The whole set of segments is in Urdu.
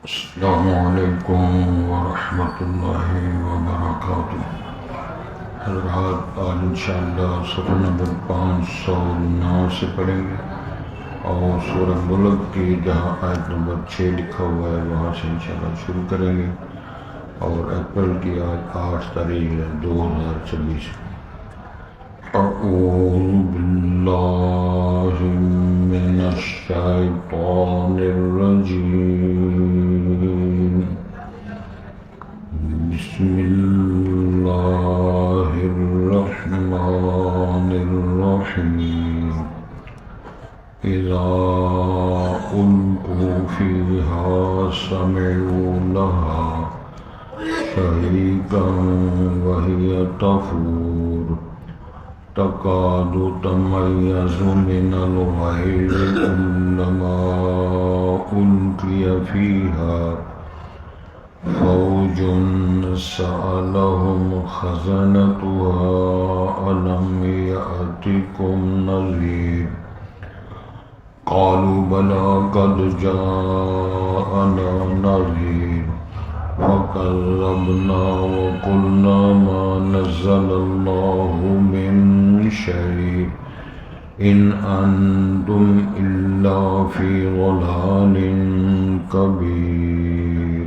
السلام علیکم ورحمۃ اللہ وبرکاتہ۔ حضرات آج انشاءاللہ صفحہ نمبر 509 سے پڑھیں گے اور سورہ ملک کی جہاں آیت نمبر 6 لکھا ہوا ہے وہاں سے انشاءاللہ شروع کریں گے، اور اپریل کی آج 8 تاریخ ہے 2024۔ اعوذ باللہ من الشیطان الرجیم، بسم اللہ الرحمن الرحیم۔ اذا القوا فیہا سمعوا لہا شہیقا وہی تفور تکاد تمیز من الغیظ کلما القی فیہا فوج سألهم خزنتها ألم يأتكم نذير قالوا بلى قد جاءنا نذير فكذبنا وقلنا ما نزل الله من شيء إن أنتم إلا في ضلال كبير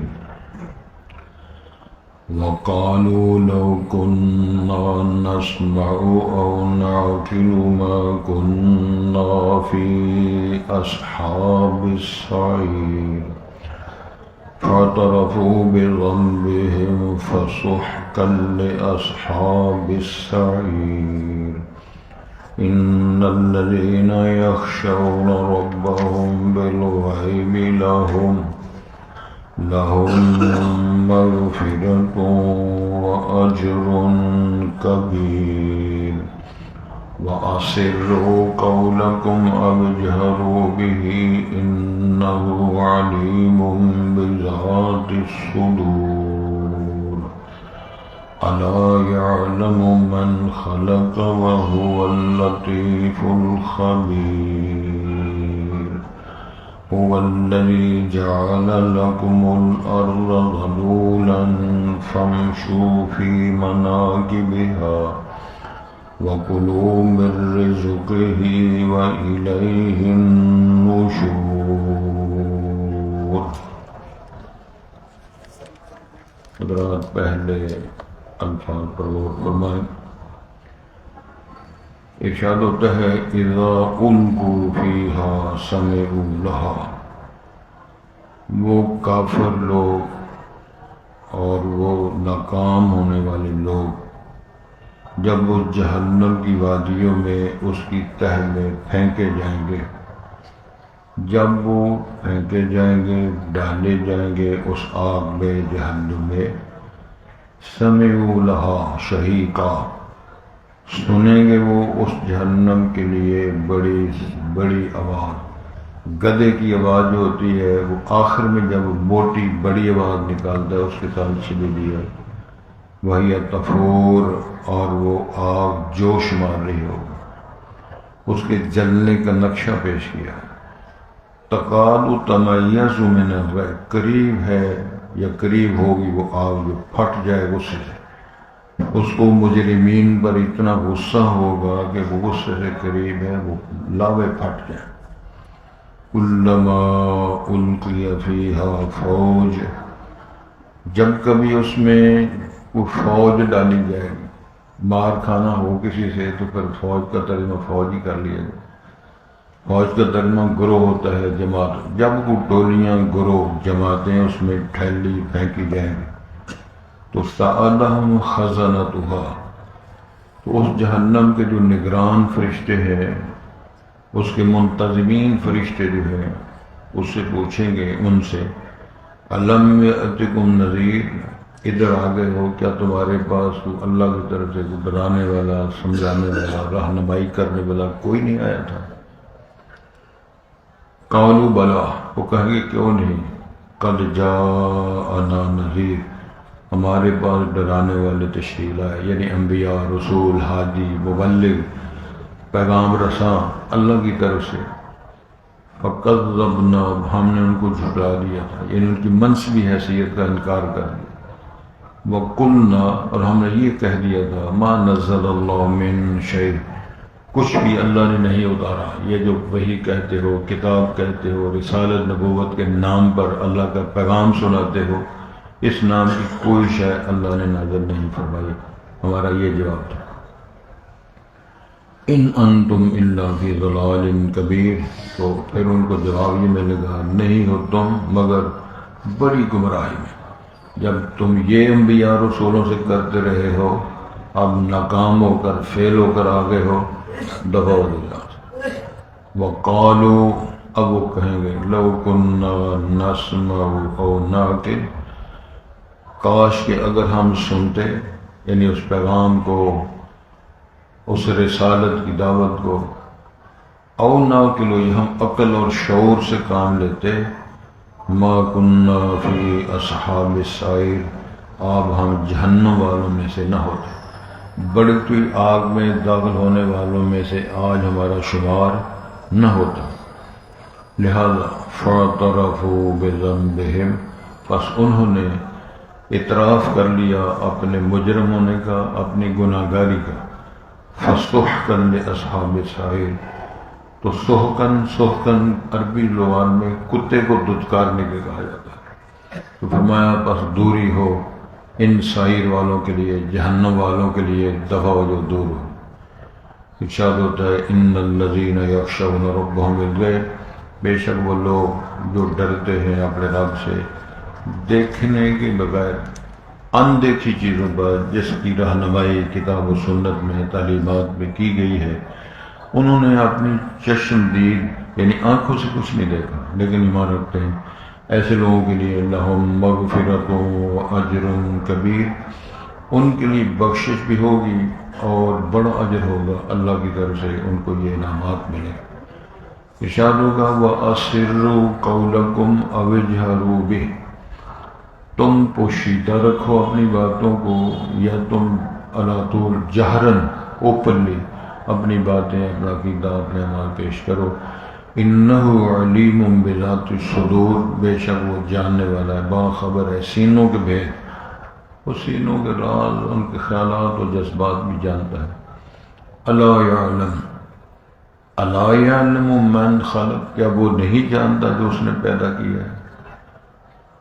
وقالوا لو كنا نسمع أو نعقل ما كنا في أصحاب السعير فاعترفوا بذنبهم فسحقا لأصحاب السعير إن الذين يخشون ربهم بالغيب لهم مغفرة وأجر كبير وأسروا قولكم أو اجهروا به إنه عليم بذات الصدور ألا يعلم من خلق وهو اللطيف الخبير هو الذي جعل لكم الأرض ذلولا فامشوا في مناكبها وَكُلُوا مِن رِّزْقِهِ وَإِلَيْهِ النُّشُورُ۔ حضرات پہلے الفاظ پر غور فرمائیں۔ ارشاد ہوتا ہے اذا القوا فیہا سمعوا لہا، وہ کافر لوگ اور وہ ناکام ہونے والے لوگ جب وہ جہنم کی وادیوں میں اس کی تہ میں پھینکے جائیں گے، جب وہ پھینکے جائیں گے، ڈالے جائیں گے اس آگ میں، جہنم میں، سمعوا لہا شہیقا، سنیں گے وہ اس جہنم کے لیے بڑی بڑی آواز۔ گدے کی آواز جو ہوتی ہے وہ آخر میں جب موٹی بڑی آواز نکالتا ہے اس کے ساتھ شبیہ دیا وہی تفور، اور وہ آگ جوش مار رہی ہوگی، اس کے جلنے کا نقشہ پیش کیا۔ تکاد تمیز من الغیظ، قریب ہے یا قریب ہوگی وہ آگ جو پھٹ جائے غصے سے، اس کو مجرمین پر اتنا غصہ ہوگا کہ وہ غصے سے قریب ہے وہ لاوے پھٹ جائیں۔ کلما القی فیہا فوج، جب کبھی اس میں وہ فوج ڈالی جائے گی، مار کھانا ہو کسی سے تو پھر فوج کا ترجمہ فوج ہی کر لیا جائے۔ فوج کا ترجمہ گروہ ہوتا ہے، جماعت، جب وہ ٹولیاں، گروہ، جماعتیں اس میں ٹھیلی پھینکی جائیں گی تو سألہم خزنتہا، تو اس جہنم کے جو نگران فرشتے ہیں، اس کے منتظمین فرشتے جو ہیں، اس سے پوچھیں گے ان سے الم یأتکم نذیر، ادھر آ گئے ہو کیا تمہارے پاس اللہ کی طرف سے ڈرانے والا، سمجھانے والا، رہنمائی کرنے والا کوئی نہیں آیا تھا؟ قالوا بلا، وہ کہیں گے کیوں نہیں، قد جاءنا نذیر، ہمارے پاس ڈرانے والے تشریف لائے، یعنی انبیاء، رسول، حادی، مبلغ، پیغام رساں اللہ کی طرف سے۔ فَكَذَّبْنَا، ہم نے ان کو جھٹلا دیا تھا، یعنی ان کی منصبی حیثیت کا انکار کر دیا۔ وَقُلْنَا، اور ہم نے یہ کہہ دیا تھا، مَا نَزَّلَ اللَّهُ مِن شَيْءٍ، کچھ بھی اللہ نے نہیں اتارا۔ یہ جو وحی کہتے ہو، کتاب کہتے ہو، رسالت نبوت کے نام پر اللہ کا پیغام سناتے ہو، اس نام کی کوئی شے اللہ نے نازل نہیں فرمائی۔ ہمارا یہ جواب تھا۔ ان انتم الا فی ضلال کبیر، تو پھر ان کو جواب یہ ملے گا، نہیں ہو تم مگر بڑی گمراہی میں۔ جب تم یہ انبیاء رسولوں سے کرتے رہے ہو، اب ناکام ہو کر فیل ہو کر آگے ہو، دفع ہو جائے۔ وقالوا، اب وہ کہیں گے، لو کنا نسمع او نعقل، کاش کہ اگر ہم سنتے، یعنی اس پیغام کو، اس رسالت کی دعوت کو، او نعقل، ہم عقل اور شعور سے کام لیتے، ما کننا فی اصحاب السعیر، اب ہم جہنم والوں میں سے نہ ہوتے، بڑھتی ہوئی آگ میں داخل ہونے والوں میں سے آج ہمارا شمار نہ ہوتا۔ لہذا فاعترفوا بذنبہم، پس انہوں نے اعتراف کر لیا اپنے مجرم ہونے کا، اپنی گناہ گاری کا۔ فسحقا لاصحاب السعیر، تو سحقن عربی زبان میں کتے کو دھتکارنے کے کہا جاتا ہے۔ تو فرمایا پس دوری ہو ان سعیر والوں کے لیے، جہنم والوں کے لیے، دفع ہو جو دور ہو۔ ارشاد ہوتا ہے، ان الذین یخشون ربهم بالغیب، بے شک وہ لوگ جو ڈرتے ہیں اپنے رب سے دیکھنے کے بغیر، اندیکھی چیزوں پر جس کی رہنمائی کتاب و سنت میں، تعلیمات میں کی گئی ہے، انہوں نے اپنی چشم دید یعنی آنکھوں سے کچھ نہیں دیکھا لیکن ایمان رکھتے ہیں، ایسے لوگوں کے لیے لہم مغفرۃ و اجر کبیر، ان کے لیے بخشش بھی ہوگی اور بڑا اجر ہوگا، اللہ کی طرف سے ان کو یہ انعامات ملے۔ ارشاد ہوگا، وَأَسِرُّوا قَوْلَكُمْ أَوِ اجْهَرُوا بِهِ، تم پوشیدہ رکھو اپنی باتوں کو، یا تم علی طول جہرن اوپنلی اپنی باتیں، اپنا عقیدہ، اپنے اعمال پیش کرو۔ انہ علیم بذات الصدور، بے شک وہ جاننے والا ہے، باخبر ہے سینوں کے بھید، وہ سینوں کے راز، ان کے خیالات اور جذبات بھی جانتا ہے۔ الا یعلم، الا یعلم من خلق، کیا وہ نہیں جانتا جو اس نے پیدا کیا ہے،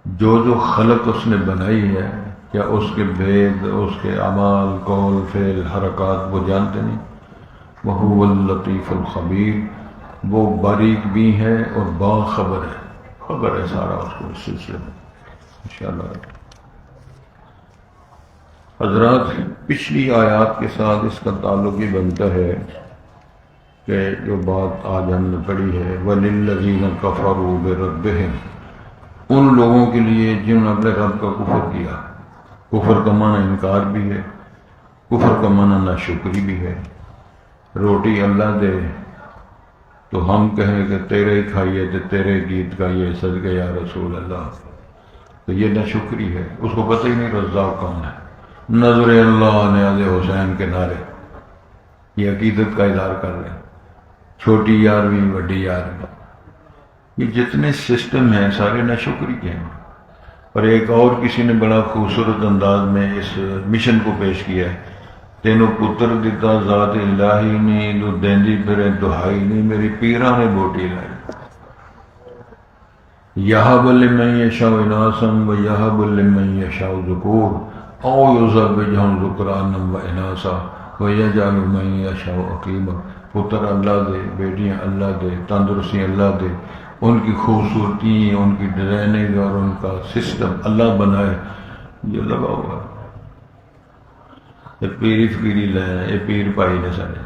جو خلق اس نے بنائی ہے، کیا اس کے بھید، اس کے اعمال، قول، فعل، حرکات وہ جانتے نہیں؟ وَهُوَ اللطیف الخبیر، وہ باریک بھی ہے اور باخبر ہے، خبر ہے سارا اس کو اس سلسلے میں۔ انشاءاللہ حضرات، پچھلی آیات کے ساتھ اس کا تعلق یہ بنتا ہے کہ جو بات آج ہم نے پڑھی ہے، وَلِلَّذِينَ كَفَرُوا بِرَبِّهِمْ، ان لوگوں کے لیے جنہوں نے اپنے رب کا کفر کیا۔ کفر کا معنی انکار بھی ہے، کفر کا معنی ناشکری بھی ہے۔ روٹی اللہ دے تو ہم کہیں کہ تیرے ہی کھائیے تو تیرے گیت گائیے صدقے یا رسول اللہ، تو یہ ناشکری ہے، اس کو پتہ ہی نہیں رزاق کون ہے۔ نظر اللہ نیاز حسین کے نعرے، یہ عقیدت کا اظہار کر رہے ہیں، چھوٹی یارویں بڑی یارویں، یہ جتنے سسٹم ہیں سارے ناشکری کے ہیں۔ اور ایک اور کسی نے بڑا خوبصورت انداز میں اس مشن کو پیش کیا ہے، تینوں پتر دیتا ذات الہی نے، جو دیندی پھرے دہائی نہیں، میری پیراں نے بوٹی لائی۔ یہب لمن یشاء اناثا و یہب لمن یشاء ذکور او یزوجہم ذکرانا و اناثا و یجعل من یشاء عقیما، پتر اللہ دے، بیٹیاں اللہ دے، تندرستی اللہ دے، ان کی خوبصورتی، ان کی ڈیزائننگ اور ان کا سسٹم اللہ بنائے، یہ لگا ہوا ہے۔ یہ پیری فقیری لائن ہے، یہ پیر پائی نے سارے۔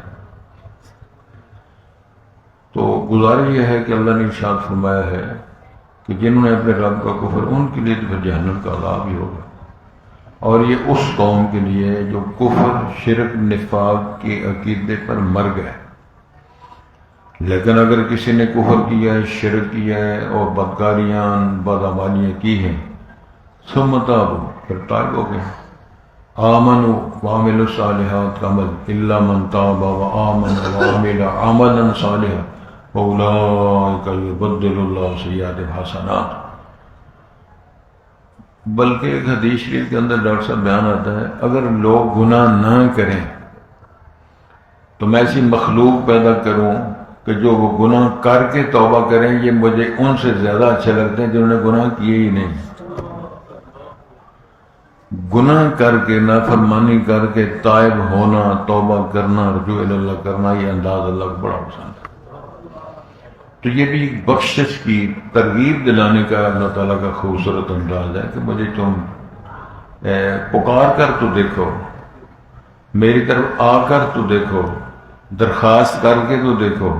تو گزارش یہ ہے کہ اللہ نے ارشاد فرمایا ہے کہ جنہوں نے اپنے رب کا کفر، ان کے لیے تو پھر جہنم کا عذاب ہی ہوگا، اور یہ اس قوم کے لیے جو کفر، شرک، نفاق کے عقیدے پر مر گئے۔ لیکن اگر کسی نے کفر کیا ہے، شرک کیا ہے اور بدکاریاں، بدعمالیاں کی ہیں، ثم تابوا، پھر تائب ہو گئے، آمنوا وعملوا الصالحات کا عمل، الا من تاب وآمن وعمل عملا صالحا، اولئک یبدل اللہ سیئاتہم حسنات۔ بلکہ ایک حدیث شریف کے اندر ڈاکٹر صاحب بیان آتا ہے اگر لوگ گناہ نہ کریں تو میں ایسی مخلوق پیدا کروں کہ جو وہ گناہ کر کے توبہ کریں، یہ مجھے ان سے زیادہ اچھے لگتے ہیں جنہوں نے گناہ کیے ہی نہیں۔ گناہ کر کے، نافرمانی کر کے تائب ہونا، توبہ کرنا، رجوع اللہ کرنا، یہ انداز اللہ کو بڑا پسند ہے۔ تو یہ بھی بخشش کی ترغیب دلانے کا اللہ تعالیٰ کا خوبصورت انداز ہے کہ مجھے تم پکار کر تو دیکھو، میری طرف آ کر تو دیکھو، درخواست کر کے تو دیکھو۔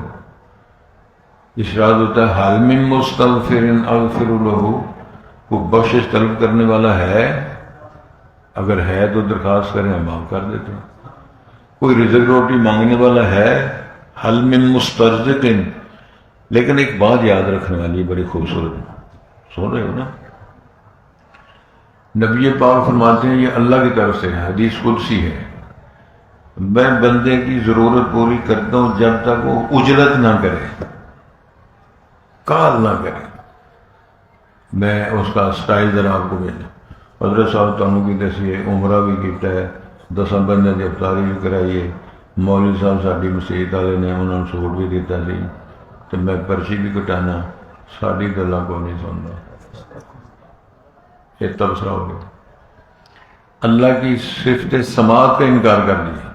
اشارہ ہوتا ہے حل من مستغفر اغفر لہ، کوئی بخشش طلب کرنے والا ہے؟ اگر ہے تو درخواست کریں، ہم معاف کر دیتے ہیں۔ کوئی رزق روٹی مانگنے والا ہے؟ حل من مسترزق۔ لیکن ایک بات یاد رکھنے والی بڑی خوبصورت، سن رہے ہو نا؟ نبی پاک فرماتے ہیں یہ اللہ کی طرف سے ہے، حدیث قدسی ہے، میں بندے کی ضرورت پوری کرتا ہوں جب تک وہ اجرت نہ کرے، کال نہ کرے۔ میں اس کا سٹائل ذرا آپ کو بھیجا، حضرت صاحب تانوں کی دسی عمرہ بھی کیتا ہے، 10 بندے کی افطاری بھی کرائی ہے، مولوی صاحب ساری مسجد والے نے انہوں نے سوٹ بھی دیتا سی، تو میں پرچی بھی کٹانا، ساری گلاں کو نہیں سنتا، یہ تبصرہ ہو گیا۔ اللہ کی صفت سماعت کا انکار کر دیا۔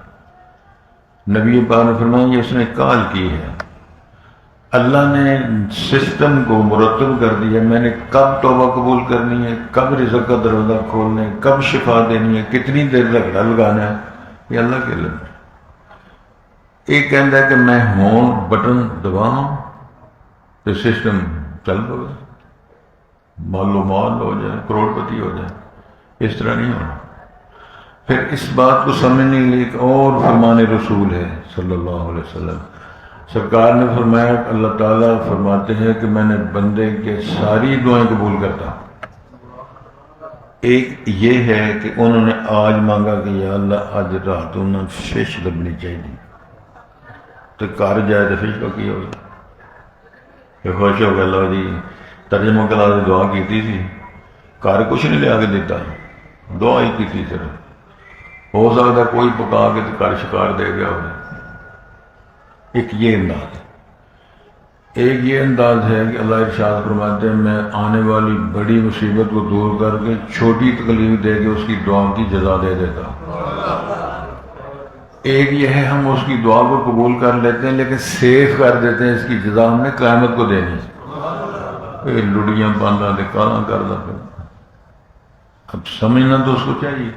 نبی پاک نے فرمایا یہ اس نے کال کی ہے، اللہ نے سسٹم کو مرتب کر دیا، میں نے کب توبہ قبول کرنی ہے، کب رزق کا دروازہ کھولنا ہے، کب شفا دینی ہے، کتنی دیر رگڑا لگانا ہے، یہ اللہ کے علم ہے۔ ایک کہتا ہے کہ میں ہون بٹن دباؤں تو سسٹم چل پڑے، مال و مال ہو جائے، کروڑ پتی ہو جائے، اس طرح نہیں ہونا۔ پھر اس بات کو سمجھنے کے لیے ایک اور فرمان رسول ہے صلی اللہ علیہ وسلم، سرکار نے فرمایا، اللہ تعالیٰ فرماتے ہیں کہ میں نے بندے کے ساری دعائیں قبول کرتا۔ ایک یہ ہے کہ انہوں نے آج مانگا کہ یا اللہ آج رات انہوں نے فش لبنی چاہیے، تو کار جائے تو فش کا کی ہوگا، کہ خوش ہو گیا اللہ جی ترجمہ کلا سے دعا کی تھی، کار کچھ نہیں لیا کے دیتا، دعا ہی کی تھی صرف، ہو سکتا کوئی پکا کے تو کار شکار دے گیا ہو۔ ایک یہ انداز ہے، ایک یہ انداز ہے کہ اللہ ارشاد فرماتے ہیں میں آنے والی بڑی مصیبت کو دور کر کے چھوٹی تکلیف دے کے اس کی دعا کی جزا دے دیتا۔ ایک یہ ہے ہم اس کی دعا کو قبول کر لیتے ہیں لیکن سیف کر دیتے ہیں، اس کی جزا ہم نے قیامت کو دینی ہے۔ لڑیاں باندھا دے کالاں کر دا، اب سمجھنا تو اس کو چاہیے۔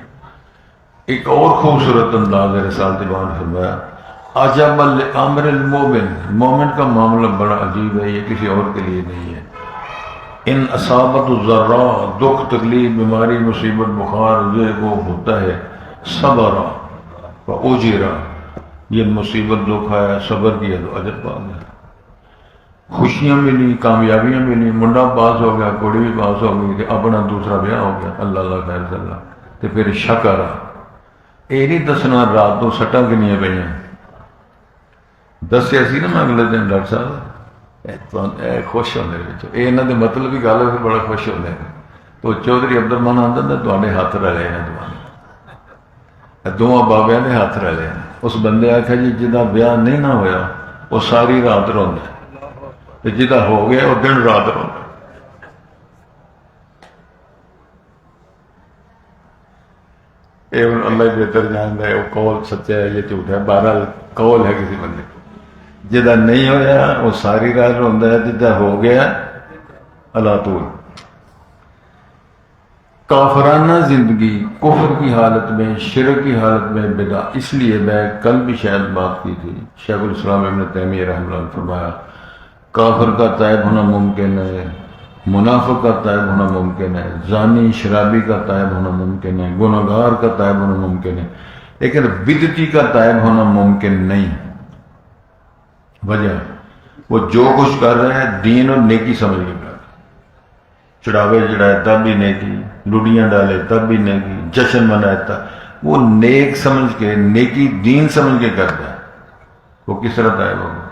ایک اور خوبصورت انداز ہے رسالت بان فرمایا عجب الامر المومن، مومن کا معاملہ بڑا عجیب ہے، یہ کسی اور کے لیے نہیں ہے۔ ان اصابت الضراء، دکھ تکلیف بیماری مصیبت بخار یہ وہ ہوتا ہے، صبر واجرا، یہ مصیبت دکھ آیا صبر کیا تو اجر پا گیا، خوشیاں ملی کامیابیاں ملی، منڈا پاس ہو گیا کڑی بھی پاس ہو گئی، اپنا دوسرا بیاہ ہو گیا، اللہ اللہ خیر صلی اللہ، تو پھر شکر یہ نہیں دسنا رات تو سٹاں کنیاں پہ دسیا سی نا میں اگلے دن ڈاکٹر صاحب خوش ہونے یہ یہاں کے مطلب بھی گل ہے بڑا خوش ہوتے ہیں، تو چودھری عبدالرحمان آتا نے تے ہاتھ رلے ہیں، دونوں بابیا نے ہاتھ رلے ہیں۔ اس بندے آخیا جی جہاں بیاہ نہیں نہ ہویا وہ ساری رات روندا، جہاں ہو گیا وہ دن رات روندا۔ یہ اللہ بہتر جانتا ہے وہ قول سچا ہے یہ جھوٹ ہے، بہرحال قول ہے کسی بندے کو، جہاں نہیں ہویا وہ ساری رات روندا ہے، جہاں ہو گیا اللہ طول۔ کافرانہ زندگی کفر کی حالت میں، شرک کی حالت میں بدع، اس لیے میں کل بھی شاید بات کی تھی، شیخ الاسلام ابن تیمیہ رحمہ اللہ نے فرمایا کافر کا تائب ہونا ممکن ہے، منافق کا تائب ہونا ممکن ہے، زانی شرابی کا تائب ہونا ممکن ہے، گناہگار کا تائب ہونا ممکن ہے، لیکن بدعتی کا تائب ہونا ممکن نہیں۔ وجہ وہ جو کچھ کر رہا ہے دین اور نیکی سمجھ کے کر رہا ہے، چڑھاوے چڑھائے تب بھی نیکی، لڑیاں ڈالے تب بھی نیکی، جشن منائے تب، وہ نیک سمجھ کے نیکی دین سمجھ کے کرتا ہے، وہ کس طرح تائب ہوگا؟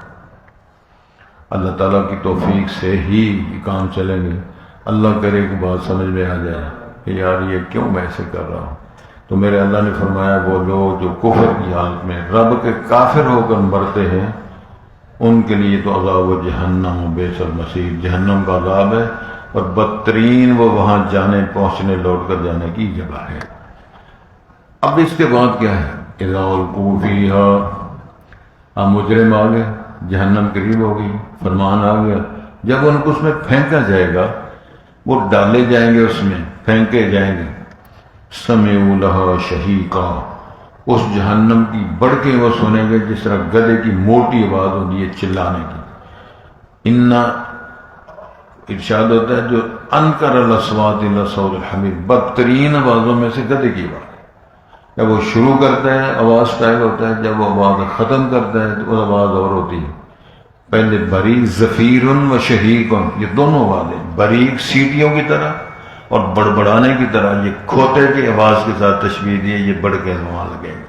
اللہ تعالیٰ کی توفیق سے ہی یہ کام چلیں گے۔ اللہ کرے کہ بات سمجھ میں آ جائے کہ یار یہ کیوں میں ایسے کر رہا ہوں، تو میرے اللہ نے فرمایا وہ لوگ جو کفر کی حالت میں رب کے کافر ہو کر مرتے ہیں ان کے لیے تو عذاب و جہنم و بئس المصیر، جہنم کا عذاب ہے اور بدترین وہ وہاں جانے پہنچنے لوٹ کر جانے کی جگہ ہے۔ اب اس کے بعد کیا ہے؟ اذا القوا فیہا، اب مجرم آ گئے، جہنم قریب ہو گئی، فرمان آ گیا، جب ان کو اس میں پھینکا جائے گا، وہ ڈالے جائیں گے، اس میں پھینکے جائیں گے، سمعوا لہا شہیقا، اس جہنم کی بڑکیں وہ سنیں گے جس طرح گدے کی موٹی آواز ہوتی ہے چلانے کی۔ انا ارشاد ہوتا ہے جو انکر الاصوات لصوت الحمیر، بدترین آوازوں میں سے گدے کی آواز۔ جب وہ شروع کرتا ہے آواز اسٹائل ہوتا ہے، جب وہ آواز ختم کرتا ہے تو آواز اور ہوتی ہے۔ پہلے بریق زفیر و شہیق، یہ دونوں آوازیں، بریق سیٹیوں کی طرح اور بڑبڑانے کی طرح، یہ کھوتے کی آواز کے ساتھ تشبیہ دی ہے، یہ بڑھ کے وہاں لگیں گے۔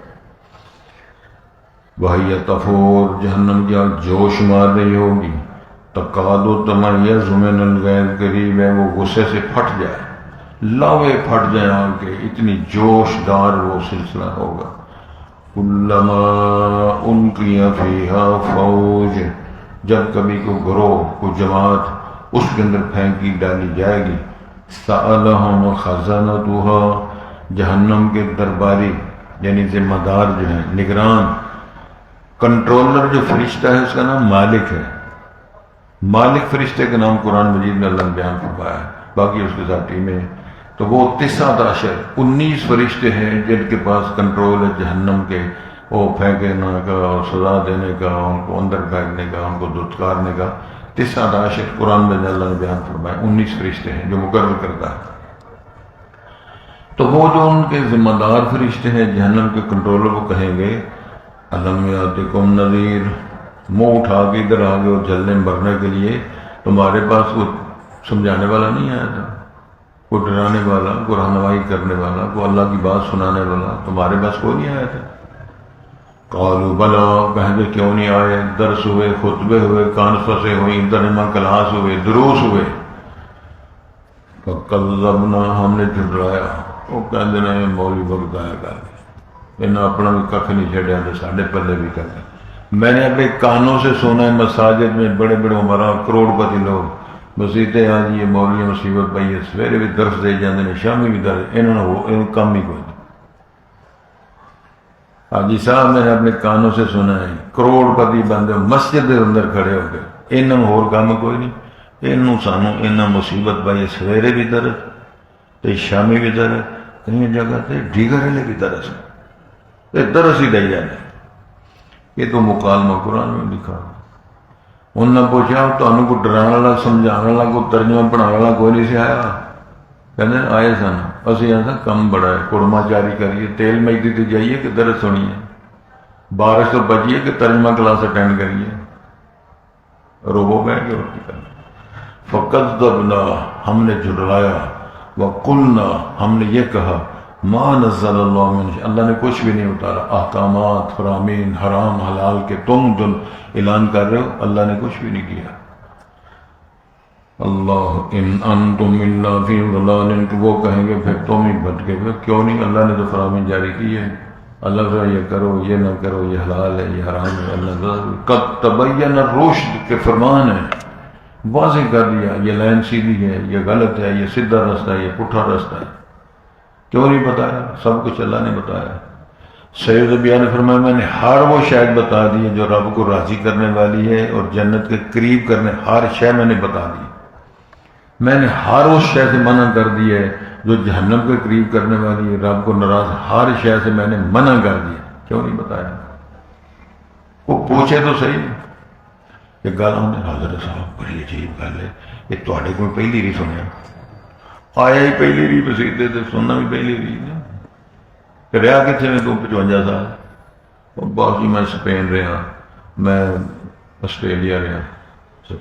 وہی تفور، جہنم کی آگ جوش مار رہی ہوگی، تکاد تمیز من الغیظ، قریب ہے وہ غصے سے پھٹ جائے، لاوے پھٹ جائیں آگ کے، اتنی جوش دار وہ سلسلہ ہوگا۔ کلما القی فیہا فوج، جب کبھی کوئی گروہ، کوئی جماعت اس کے اندر پھینکی ڈالی جائے گی، سألہم خزنتہا، جہنم کے درباری یعنی ذمہ دار جو ہیں، نگران، کنٹرولر جو فرشتہ ہے اس کا نام مالک ہے۔ مالک فرشتے کا نام قرآن مجید میں اللہ نے بیان فرمایا ہے، باقی اس کے ساتھ ٹیمیں، تو وہ 19 فرشتے ہیں جن کے پاس کنٹرول ہے جہنم کے، وہ پھینکنے کا اور سزا دینے کا، ان کو اندر پھینکنے کا، ان کو دھتکارنے کا۔ 19 قرآن میں اللہ نے بیان فرمایا، 19 فرشتے ہیں جو مقرر کرتا ہے۔ تو وہ جو ان کے ذمہ دار فرشتے ہیں جہنم کے کنٹرولر، وہ کہیں گے الم یاتکم نذیر، منہ اٹھا کے ادھر آ گئے اور جلنے مرنے کے لیے، تمہارے پاس کوئی سمجھانے والا نہیں آیا تھا، کوئی ڈرانے والا، کوئی رہنمائی کرنے والا، کوئی اللہ کی بات سنانے والا، تمہارے پاس کوئی نہیں آیا تھا؟ قالوا بلا، کہیں گے کیوں نہیں آئے، درس ہوئے، خطبے ہوئے، کانفرنسیں ہوئیں، ترجمہ کلاس ہوئے، دروس ہوئے، فکذبنا، ہم نے جھٹلایا۔ وہ کہتے ہیں مولوی وقت آیا کر انہیں اپنا بھی کھ نہیں چھڑیا تو ساڈے پلے بھی کر گئے۔ میں نے اپنے کانوں سے سنا ہے مساجد میں بڑے بڑے عمرا، کروڑ پتی لوگ مسیطے، آج یہ مولوی مصیبت پئی ہے، سویرے بھی درس دے جاندے نے، شامی بھی درس، انہوں کم ہی کوئی نہیں۔ حاجی صاحب میں نے اپنے کانوں سے سنا ہے کروڑ پتی بندے مسجد کے اندر کھڑے ہو گئے، انہوں ہور کام کوئی نہیں، انہوں سانوں انہوں مصیبت پئی، سویرے بھی درس تے شامی بھی درس، کئی جگہ تے دیگر والے بھی درس، درس ہی دے جانے۔ یہ تو مکالمہ قرآن میں لکھا۔ انہوں نے پوچھا تمہیں کو ڈرانے والا، سمجھانے والا، کوئی ترجمہ پڑھانے والا کوئی نہیں سے آیا؟ کہتے ہیں آئے سن، اسی ایسا کم بڑا ہے، قرمہ جاری کریے، تیل مجدی تو جائیے کہ درس سنیے، بارش تو بچیے کہ ترجمہ کلاس اٹینڈ کریے، روبو گئے کہ اور کی کرنا۔ فکذبنا، ہم نے جھٹلایا، وقلنا، ہم نے یہ کہا ما نزل اللہ من شیء، اللہ نے کچھ بھی نہیں اتارا، احکامات فرامین حرام حلال کے تم جو اعلان کر رہے ہو، اللہ نے کچھ بھی نہیں کیا۔ اللہ ان انتم الا فی ضلال، وہ کہیں گے پھر تم ہی بھٹکے ہوئے، کیوں نہیں، اللہ نے تو فرامین جاری کی ہے، اللہ سے یہ کرو، یہ نہ کرو، یہ حلال ہے، یہ حرام ہے، اللہ قد تبین الرشد کے فرمان ہے، واضح کر دیا، یہ لائن سیدھی ہے، یہ غلط ہے، یہ سیدھا راستہ ہے، یہ پٹھا راستہ ہے، کیوں نہیں بتایا؟ سب کچھ اللہ نے بتایا۔ سید ربیہ نے فرمایا میں نے ہر وہ شاید بتا دی ہے جو رب کو راضی کرنے والی ہے اور جنت کے قریب کرنے، ہر شے میں نے بتا دی، میں نے ہر اس شے سے منع کر دی ہے جو جہنم کے قریب کرنے والی ہے، رب کو ناراض ہر شے سے میں نے منع کر دیا، کیوں نہیں بتایا؟ وہ پوچھے تو صحیح، یہ گل آدھے حضرت صاحب بڑی عجیب گل ہے، یہ تھوڑے کو پہلی ری سنیا، آیا ہی پہلی ری مسیطے تے، سننا بھی پہلی ری نے، رہا کتنے میں تو 55 سال، اور باقی میں سپین رہا، میں آسٹریلیا رہا،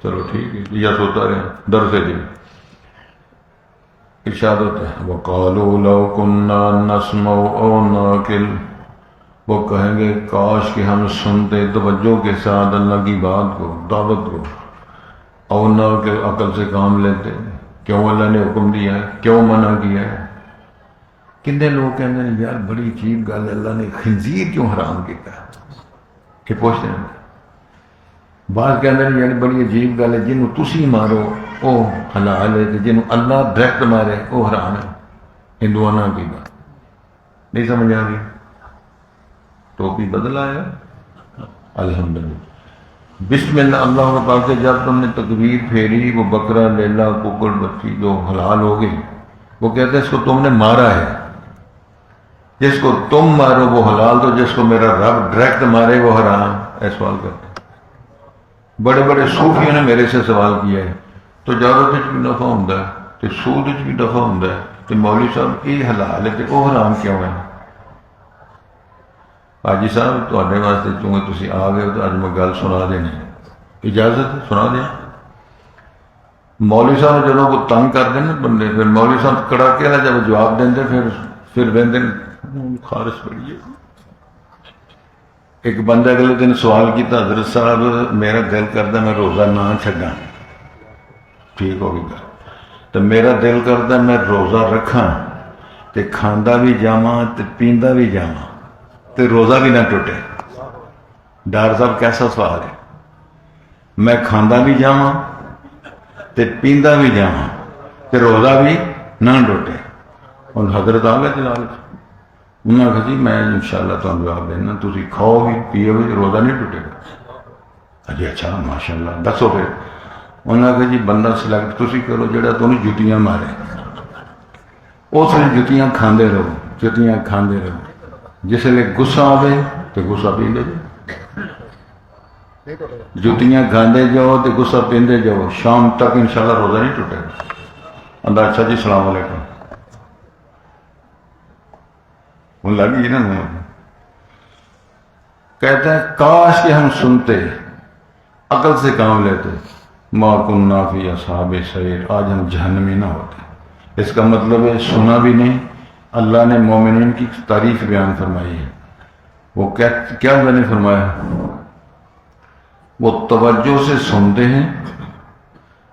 چلو ٹھیک ہے، یا سوتا رہا در سے دن۔ ارشاد ہوتا ہے وَقَالُوا لَوْ كُنَّا نَسْمَعُ أَوْ نَعْقِلُ، وہ کہیں گے کاش کہ ہم سنتے توجہ کے ساتھ اللہ کی بات کو، دعوت کو، اور نہ کہ عقل سے کام لیتے، کیوں اللہ نے حکم دیا ہے، کیوں منع کیا ہے؟ کتنے لوگ کہتے ہیں یار بڑی عجیب گل ہے، اللہ نے خنزیر کیوں حرام کیا؟ کہ پوچھتے ہیں بعض کہتے ہیں یار بڑی عجیب گل ہے، جنہوں تسی مارو وہ حلال ہے، جنہوں اللہ ڈائریکٹ مارے وہ حرام ہے۔ ہندوانہ کی بات نہیں سمجھ آ رہی؟ ٹوپی بدل آیا الحمدللہ۔ بسم اللہ اللہ کے پاک سے جب تم نے تکبیر پھیری، وہ بکرا لیلا ککڑ بچی جو حلال ہو گئی، وہ کہتے ہیں اس کو تم نے مارا ہے، جس کو تم مارو وہ حلال، تو جس کو میرا رب ڈائریکٹ مارے وہ حرام۔ اے سوال کرتے ہیں بڑے بڑے صوفیوں نے میرے سے سوال کیا ہے، تو تجارت بھی نفع ہوں تو سود بھی نفع ہوں تو مولوی صاحب یہ حلال ہے تو وہ حرام کیوں ہے؟ حاجی صاحب تھوڑے واسطے چونکہ تسی آ گئے ہو تو اج میں گل سنا دینی، اجازت ہے سنا دیں؟ مولوی صاحب جب وہ تنگ کر دیں نا بندے، پھر مولوی صاحب کڑا کے نا جب جواب دیں پھر وہدے خارش پڑی ہے۔ ایک بندہ اگلے دن سوال کیا، حضرت صاحب میرا دل کرتا میں روزہ نہ چھڈاں، ٹھیک ہو گئی، تو میرا دل کرتا میں روزہ رکھاں تے کھاندا بھی جاواں تے پیندا بھی جاواں تے روزہ بھی نہ ٹوٹے۔ ڈار صاحب کیسا سوال ہے؟ میں کھاندا بھی جاواں تے پیندا بھی جاواں تے روزہ بھی نہ ٹوٹے۔ اور حضرت آ گئے جلال، انہوں نے کہا جی میں انشاءاللہ تمہیں جواب دینا، تسی کھاؤ بھی پیو بھی روزہ نہیں ٹوٹے گا۔ جی اچھا ماشاءاللہ دسو پھر۔ انہوں نے کہا جی بندہ سلیکٹ تسی کرو جڑا تمہیں جتیاں مارے، اس لیے جتیاں کھاندے رہو، جتیاں کھاندے رہو، جس لیے غصہ آئے تو غصہ پیندے جاؤ، جتیاں کھاندے جاؤ تو غصہ پیندے جاؤ، شام تک انشاءاللہ روزہ نہیں ٹوٹے گا۔ اللہ اچھا جی السلام علیکم لگی نا۔ کہتے ہیں کاش کہ ہم سنتے، عقل سے کام لیتے، ما کننا فی اصحاب سعیر، آج ہم جہنمی نہ ہوتے۔ اس کا مطلب ہے سنا بھی نہیں۔ اللہ نے مومنین کی تعریف بیان فرمائی ہے، وہ کیا میں نے فرمایا؟ وہ توجہ سے سنتے ہیں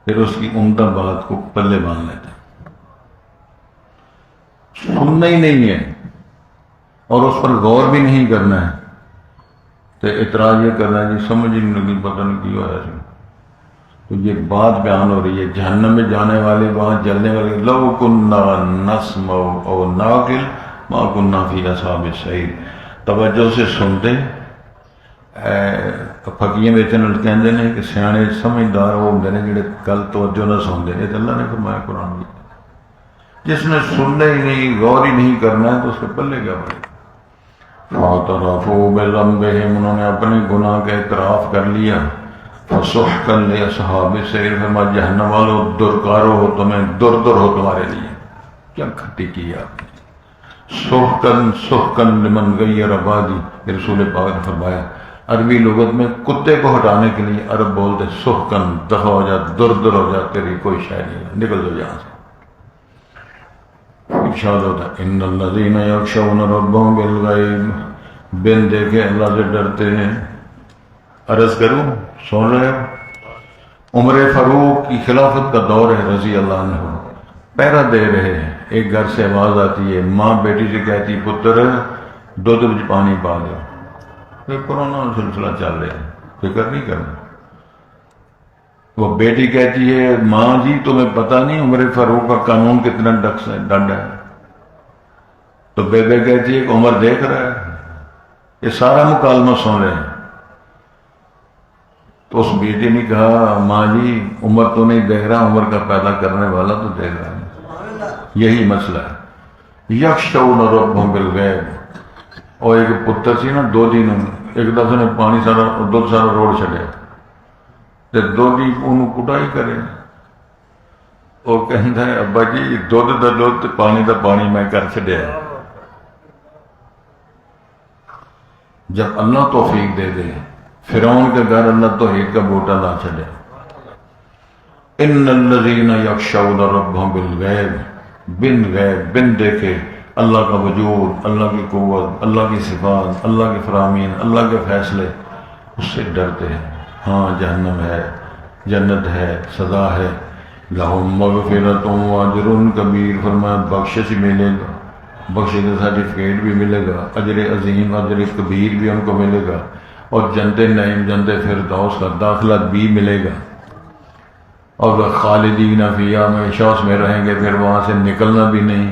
پھر اس کی عمدہ بات کو پلے باندھ لیتے ہیں۔ سننا ہی نہیں ہے اور اس پر غور بھی نہیں کرنا ہے تو اعتراض یہ کرنا ہے جی سمجھ ہی نہیں لگی، پتہ نہیں کی ہوا ہے۔ تو یہ بات بیان ہو رہی ہے جہنم میں جانے والے، وہاں جلنے والے، لو کننا نسمع او ناقل ما کننا فی اصحاب السعیر۔ توجہ سے سنتے، فقیہ کہتے ہیں کہ سیانے سمجھدار وہ ہوندے نے جڑے گل توجہ نہ سنتے، یہ تو اللہ نے فرمایا قرآن میں۔ جس نے سننا ہی نہیں، غور ہی نہیں کرنا ہے تو اس کے پلے کیا پڑے؟ فاعترفوا بذنبہم، انہوں نے اپنے گناہ کا اعتراف کر لیا۔ فسحقا لاصحاب السعیر، فرمایا جہنم والو درکارو ہو تمہیں، در در ہو تمہارے لیے، کیا کھٹی کی آپ نے۔ سحقا لمن غیر بادی، رسول پاک نے فرمایا عربی لغت میں کتے کو ہٹانے کے لیے عرب بولتے سحقا، دفع ہو جا، در در ہو جا، تیری کوئی شے نہیں، نکل دو یہاں سے۔ ارشاد ہوتا ہے ان الذین یخشون ربهم بالغیب، بن دیکھے اللہ سے ڈرتے ہیں۔ عرض کروں سن رہے ہو؟ عمر فاروق کی خلافت کا دور ہے، رضی اللہ عنہ پہرا دے رہے ہیں، ایک گھر سے آواز آتی ہے، ماں بیٹی سے کہتی پتر دودھ وچ پانی پا دو، پھر کورونا سلسلہ چل رہا ہے، فکر نہیں کرنا۔ وہ بیٹی کہتی ہے ماں جی تمہیں پتہ نہیں عمر فاروق کا قانون کتنا ڈنڈ ہے؟ تو بیبے کہتی ہے کہ عمر دیکھ رہا ہے، یہ سارا مکالمہ سن رہے ہیں۔ تو اس بیٹی نے کہا ماں جی عمر تو نہیں دیکھ رہا، عمر کا پیدا کرنے والا تو دیکھ رہا ہے، یہی مسئلہ ہے۔ یخشون ربهم بالغیب، اور ایک پتر سی نا دو دن ایک دفعہ نے پانی سارا دودھ سارا روڑ چھڑیا تے دو دی انہوں کٹائی کرے، وہ کہتا ہے ابا جی دودھ دا دودھ تے پانی دا پانی میں کر چھڑیا۔ جب اللہ توفیق دے دے، فرعون کے گھر اللہ توحید کا بوٹا لا چھڑے۔ ان الذین یخشون ربهم بالغیب، بن غیب، بن دیکھے اللہ کا وجود، اللہ کی قوت، اللہ کی صفات، اللہ کے فرامین، اللہ کے فیصلے، اس سے ڈرتے ہیں۔ ہاں جہنم ہے، جنت ہے، سزا ہے. لہم مغفرۃ و اجر کبیر، فرمایا بخشش ملے گا، بخشش کا سرٹیفکیٹ بھی ملے گا، اجر عظیم اجر کبیر بھی ان کو ملے گا، اور جنت نعیم جنت فردوس کا داخلہ بھی ملے گا. اور خالدین فیہا، ہمیشہ اس میں رہیں گے، پھر وہاں سے نکلنا بھی نہیں.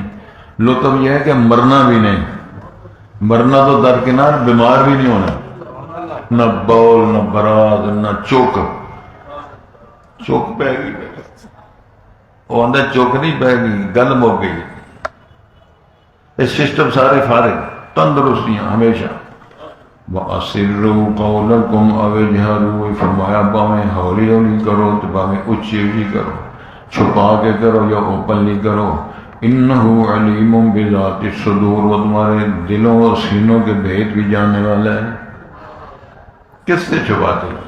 لطف یہ ہے کہ مرنا بھی نہیں، مرنا تو درکنار، بیمار بھی نہیں ہونا، نہ بول نہ براز نہ چوک پہ گئی، وہ اندر چوک نہیں پہ گئی، گل مک گئی. یہ سسٹم سارے فارغ، تندرستیاں ہمیشہ. وَأَسِرُّوا قَوْلَكُمْ أَوِ اجْهَرُوا، فرمایا باویں ہولی ہولی کرو تو باویں اونچی اونچی کرو، چھپا کے کرو یا اوپنلی کرو. إِنَّهُ عَلِيمٌ بِذَاتِ الصُّدُورِ، وہ تمہارے دلوں اور سینوں کے بھید بھی جاننے والا ہے. کس سے چھپاتے ہو؟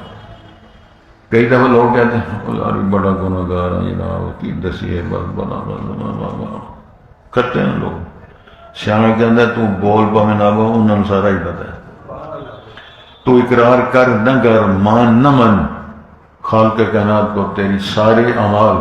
کئی دفعہ لوگ کہتے ہیں یار بڑا گناہ گار ہے جناب، کی دسی ہے بس بنا کرتے ہیں لوگ. سیاح کے اندر تو بول پاویں نہ بول، انہوں نے سارا ہی پتہ ہے. تو اقرار کر نہ کر، مان نہ من، خالق کائنات کو تیری سارے اعمال.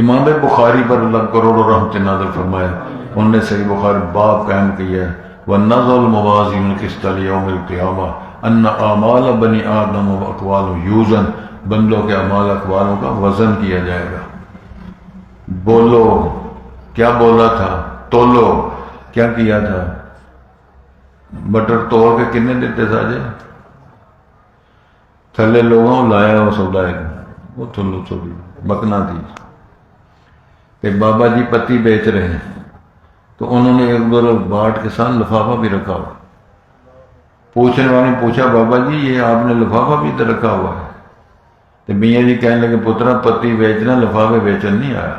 امام بخاری پر اللہ کروڑوں رحمت نازل فرمایا، انہوں نے صحیح بخاری باب قائم کیا ہے، وَنَضَعُ الْمَوَازِينَ الْقِسْطَ لِيَوْمِ الْقِيَامَةِ أَنَّ أَعْمَالَ بَنِي آدَمَ وَأَقْوَالُ يُوزَنُ، بندوں کے اعمال اقوالوں کا وزن کیا جائے گا. بولو کیا بولا تھا، تولو کیا کیا تھا. مٹر توڑ کے کنے دیتے ساجے، تھلے لوگوں لایا وہ سودائے وہ تھلو چھوڑی مکنا تھی. کہ بابا جی پتی بیچ رہے ہیں، تو انہوں نے ایک دو باٹ کے ساتھ لفافہ بھی رکھا ہوا. پوچھنے والے نے پوچھا بابا جی یہ آپ نے لفافہ بھی تو رکھا ہوا ہے. تو میاں جی کہنے لگے پترا پتی بیچنا لفافے بیچن نہیں آیا.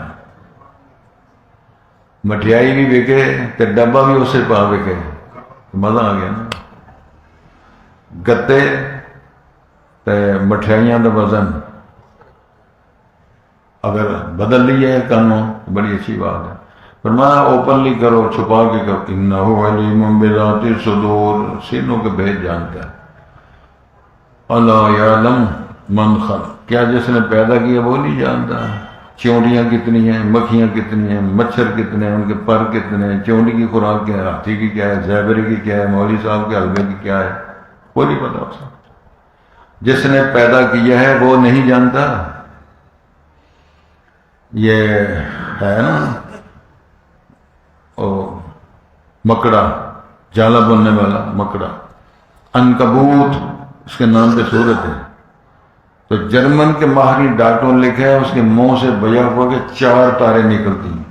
مٹھیائی بھی بکے تو ڈبہ بھی اسے پا بکے، مزہ آ گیا نا. گتے مٹھائیاں کا وزن اگر بدل لی ہے کانوں بڑی اچھی بات ہے. فرمایا اوپنلی کرو، چھپا کے کرو. انہ علیم بذات الصدور، سینوں کے بھید جانتا ہے. الا یعلم من خلق، کیا جس نے پیدا کیا وہ نہیں جانتا. چونٹیاں کتنی ہیں، مکھیاں کتنی ہیں، مچھر کتنے ہیں، ان کے پر کتنے ہیں، چونٹی کی خوراک کیا ہے، ہاتھی کی کیا ہے، زیبرے کی کیا ہے، مولوی صاحب کے حلوے کی کیا ہے، وہ نہیں پتا اسے. جس نے پیدا کیا ہے وہ نہیں جانتا. یہ ہے نا مکڑا، جالا بننے والا مکڑا، عنکبوت اس کے نام پہ صورت ہے. تو جرمن کے ماہری ڈاکٹروں نے لکھا ہے اس کے منہ سے بیا ہوا کہ 4 تاریں نکلتی ہیں.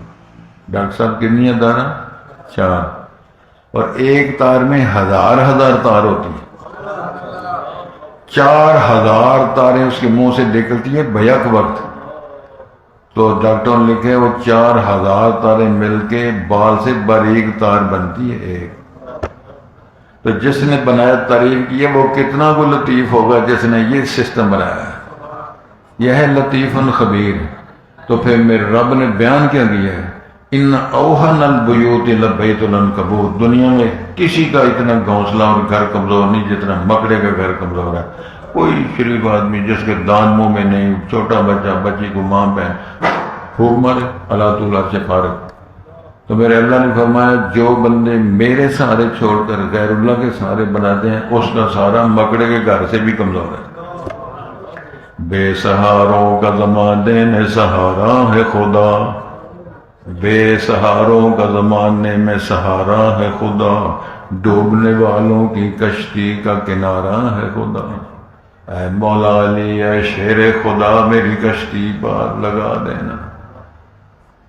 ڈاکٹر صاحب کتنی ہے تارہ؟ 4. اور ایک تار میں 1000 تار ہوتی ہیں. 4000 تاریں اس کے منہ سے نکلتی ہیں بیک وقت. تو ڈاکٹروں نے لکھے وہ 4000 تاریں مل کے بال سے باریک تار بنتی ہے ایک. تو جس نے بنایا تعریف کی ہے وہ کتنا کو لطیف ہوگا جس نے یہ سسٹم بنایا ہے. یہ ہے لطیف خبیر. تو پھر میرے رب نے بیان کیا گیا ہے ان اوہن البیوت لبیت العنکبوت، دنیا میں کسی کا اتنا گھونسلہ اور گھر کمزور نہیں جتنا مکڑے کا گھر کمزور ہے. کوئی شریف آدمی جس کے دان منہ میں نہیں، چھوٹا بچہ بچی کو ماں بہن پھونک مارے اللہ تعالیٰ سے فارغ. تو میرے اللہ نے فرمایا جو بندے میرے سہارے چھوڑ کر غیر اللہ کے سہارے بناتے ہیں اس کا سہارا مکڑے کے گھر سے بھی کمزور ہے. بے سہاروں کا زمانے میں سہارا ہے خدا، بے سہاروں کا زمانے میں سہارا ہے خدا، ڈوبنے والوں کی کشتی کا کنارہ ہے خدا. اے مولا علی اے شیر خدا میری کشتی پار لگا دینا.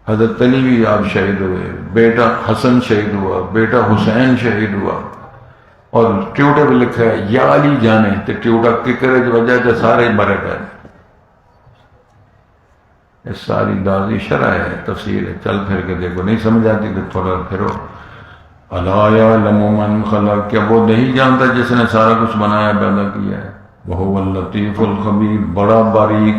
حضرت علی بھی آپ شہید ہوئے، بیٹا حسن شہید ہوا، بیٹا حسین شہید ہوا. اور ٹیوٹے پہ لکھا ہے یا علی جانے تو ٹیوٹا ککرے کی وجہ سے سارے مرے گئے. یہ ساری دازی شرح ہے، تفسیر ہے، چل پھر کے دیکھو. نہیں سمجھ آتی تو تھوڑا پھرو. الا یعلم من خلق، کیا وہ نہیں جانتا جس نے سارا کچھ بنایا پیدا کیا ہے. وہو اللطیف الخبیر، بڑا باریک.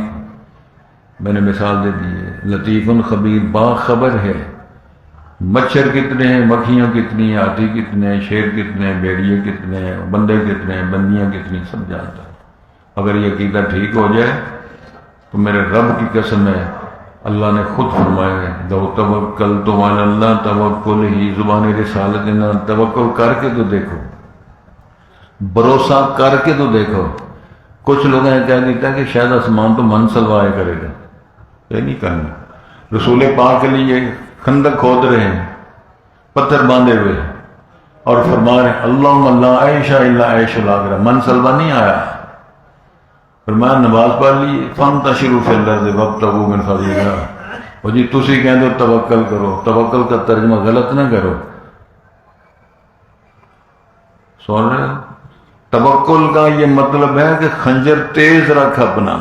میں نے مثال دے دی ہے، لطیف خبیر باخبر ہے. مچھر کتنے ہیں، مکھیاں کتنی ہیں، ہاتھی کتنے ہیں، شیر کتنے ہیں، بھیڑیے کتنے ہیں، بندے کتنے ہیں، بندیاں کتنی، سب جانتا ہے. اگر یہ عقیدہ ٹھیک ہو جائے تو میرے رب کی قسم ہے، اللہ نے خود فرمایا ہے لو توکلت علی اللہ توکل ہی زبان رسالت نہ، توکل کر کے تو دیکھو، بھروسہ کر کے تو دیکھو۔ کچھ لوگ ہیں کہہ دیتا ہے کہ شاید آسمان تو من سلوائے کرے گا، یہ نہیں کرنا۔ رسول پاک کے لیے خندق کھود رہے ہیں پتھر باندھے ہوئے اور فرما رہے ہیں اللہم لا عیش الا عیش الاخرہ، من سلوا نہیں آیا، فرمایا نماز پڑھ لی فانتشروا فی الارض وابتغوا من فضل اللہ، اور جی تسی کہہ دو توکل کرو، توکل کا ترجمہ غلط نہ کرو، سن رہے ہو؟ توکل کا یہ مطلب ہے کہ خنجر تیز رکھ اپنا،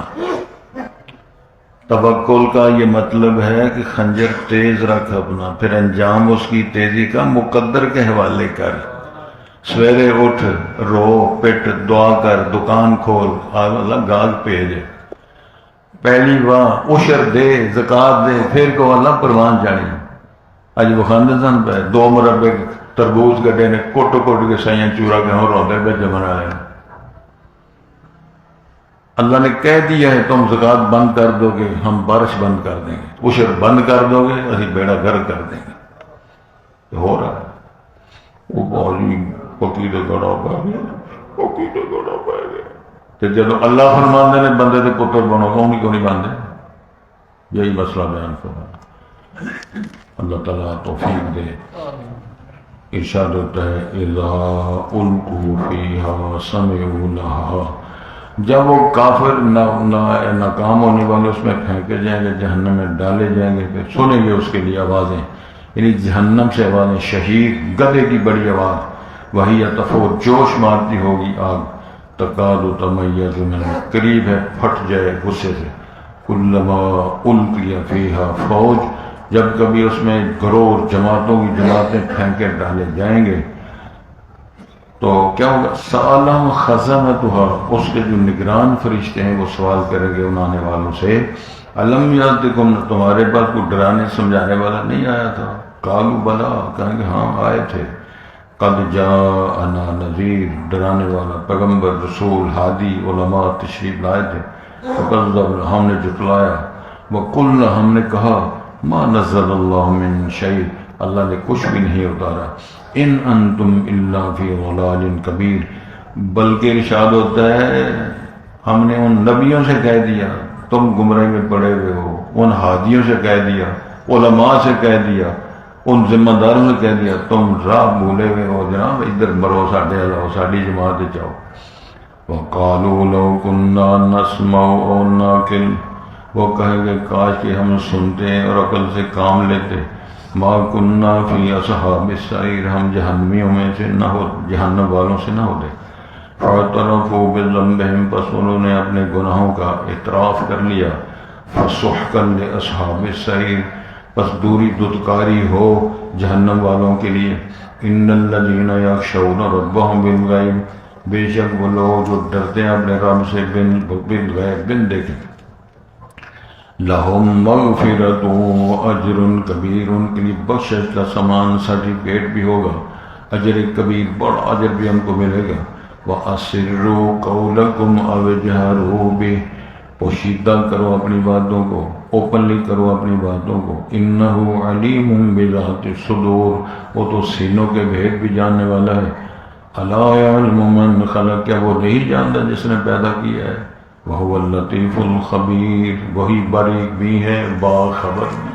توکل کا یہ مطلب ہے کہ خنجر تیز رکھ اپنا، پھر انجام اس کی تیزی کا مقدر کے حوالے کر، سویرے اٹھ رو پٹ دعا کر دکان کھول اللہ گاہک بھیج، پہلی واہ عشر دے زکات دے، پھر کو اللہ پروان جانی۔ اج بخاندے سن پہ 2 مربے تربوز گڈے نے کٹ کٹ کے سائیاں چورا کے ہوں روندے پہ جمن آئے، اللہ نے کہہ دیا ہے تم زکات بند کر دو گے ہم بارش بند کر دیں گے، عشر بند کر دو گے اسی بیڑا گھر کر دیں گے، ہو رہا ہے وہ بہت پکی تو گڑا پا گیا، پکی تو گڑا پا گیا، تو جب اللہ فرماندے نے بندے دے پتر بنو کون کیوں نہیں باندھے، یہی مسئلہ بیان کرنا۔ اللہ تعالیٰ توفیق دے۔ ارشاد ہوتا ہے اذا القوا فیہا سمعوا لہا، جب وہ کافر ناکام ہونے والے اس میں پھینکے جائیں گے، جہنم میں ڈالے جائیں گے، پھر سنیں گے اس کے لیے آوازیں، یعنی جہنم سے آوازیں، شہید گدھے کی بڑی آواز، وہی تفور جوش مارتی ہوگی آگ، تکاد تمیز من، قریب ہے پھٹ جائے غصے سے، کلما القی فیہا فوج، جب کبھی اس میں گروہ جماعتوں کی جماعتیں پھینکے ڈالے جائیں گے تو کیا ہوگا، سألہم خزنتہا، اس کے جو نگران فرشتے ہیں وہ سوال کریں گے ان آنے والوں سے، الم یاتکم، تمہارے پاس کوئی ڈرانے سمجھانے والا نہیں آیا تھا، قالوا بلا، کہیں گے ہاں آئے تھے، قد جاءنا نذیر، ڈرانے والا پیغمبر رسول ہادی علماء تشریف لائے تھے، فکذبنا، ہم نے جھٹلایا، وقلنا، ہم نے کہا ما نزل اللہ من شیء، اللہ نے کچھ بھی نہیں اتارا، ان انتم الا فی ضلال کبیر، بلکہ ارشاد ہوتا ہے ہم نے ان نبیوں سے کہہ دیا تم گمراہی میں پڑے ہوئے ہو، ان ہادیوں سے کہہ دیا، علماء سے کہہ دیا، ان ذمہ داروں سے کہہ دیا تم راہ بھولے ہوئے ہو، جناب ادھر مرو ساڈے آؤ، ساڈی جماعت جاؤ۔ وقالوا لو كنا نسمع او نعقل، وہ کہیں گے کاش کہ ہم سنتے اور عقل سے کام لیتے، ما کننا فی اصحاب السعیر، ہم جہنمیوں میں سے نہ ہو، جہنم والوں سے نہ ہوتے۔ فاعترفوا بذنبہم، پس انہوں نے اپنے گناہوں کا اعتراف کر لیا، فسحقا لاصحاب السعیر، پس دوری دتکاری ہو جہنم والوں کے لیے۔ ان الذین یخشون ربہم بالغیب، بے شک وہ لوگ جو ڈرتے ہیں اپنے رب سے بالغیب، بن دیکھیں، لہم مغفرۃ واجر کبیر، ان کے لیے بخشش کا سامان سرٹیفکیٹ بھی ہوگا، اجر کبیر، بڑا اجر بھی ہم کو ملے گا۔ وَأَسِرُّوا قَوْلَكُمْ أَوْ اجْهَرُوا بِهِ، پوشیدہ کرو اپنی باتوں کو، اوپنلی کرو اپنی باتوں کو، إِنَّهُ عَلِيمٌ بِذَاتِ الصُّدُورِ، وہ تو سینوں کے بھید بھی جاننے والا ہے۔ أَلَا يَعْلَمُ مَنْ خَلَقَ، کیا وہ نہیں جانتا جس نے پیدا کیا ہے، وَهُوَ اللَّطِيفُ الْخَبِيرُ، وہی باریک بھی ہے باخبر بھی۔